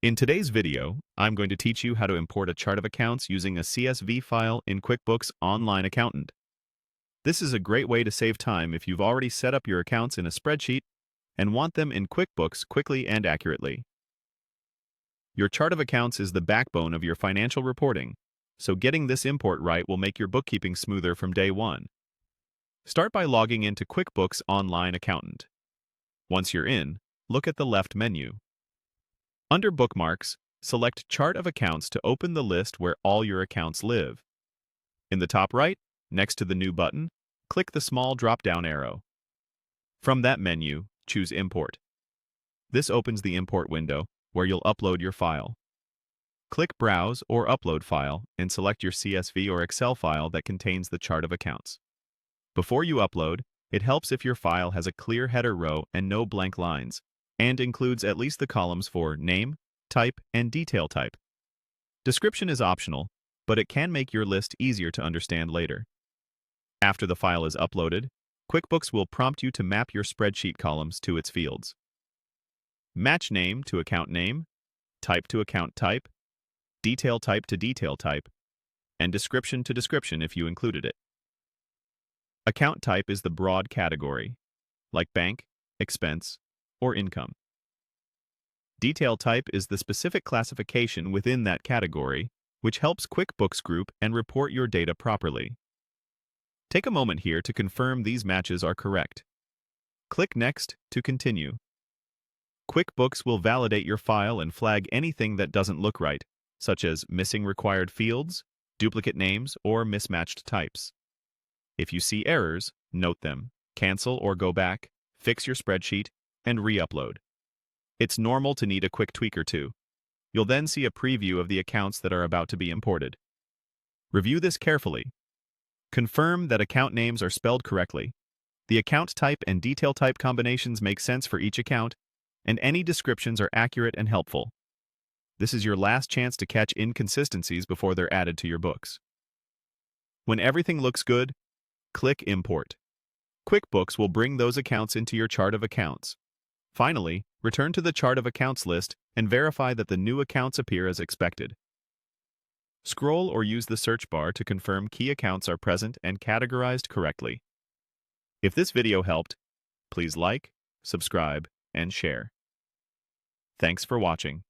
In today's video, I'm going to teach you how to import a chart of accounts using a CSV file in QuickBooks Online Accountant. This is a great way to save time if you've already set up your accounts in a spreadsheet and want them in QuickBooks quickly and accurately. Your chart of accounts is the backbone of your financial reporting, so getting this import right will make your bookkeeping smoother from day one. Start by logging into QuickBooks Online Accountant. Once you're in, look at the left menu. Under Bookmarks, select Chart of Accounts to open the list where all your accounts live. In the top right, next to the New button, click the small drop-down arrow. From that menu, choose Import. This opens the import window where you'll upload your file. Click Browse or Upload File and select your CSV or Excel file that contains the chart of accounts. Before you upload, it helps if your file has a clear header row and no blank lines, and includes at least the columns for name, type, and detail type. Description is optional, but it can make your list easier to understand later. After the file is uploaded, QuickBooks will prompt you to map your spreadsheet columns to its fields. Match name to account name, type to account type, detail type to detail type, and description to description if you included it. Account type is the broad category, like bank, expense, or income. Detail type is the specific classification within that category, which helps QuickBooks group and report your data properly. Take a moment here to confirm these matches are correct. Click Next to continue. QuickBooks will validate your file and flag anything that doesn't look right, such as missing required fields, duplicate names, or mismatched types. If you see errors, note them, cancel or go back, fix your spreadsheet, and re-upload. It's normal to need a quick tweak or two. You'll then see a preview of the accounts that are about to be imported. Review this carefully. Confirm that account names are spelled correctly. The account type and detail type combinations make sense for each account, and any descriptions are accurate and helpful. This is your last chance to catch inconsistencies before they're added to your books. When everything looks good, click Import. QuickBooks will bring those accounts into your chart of accounts. Finally, return to the chart of accounts list and verify that the new accounts appear as expected. Scroll or use the search bar to confirm key accounts are present and categorized correctly. If this video helped, please like, subscribe, and share. Thanks for watching.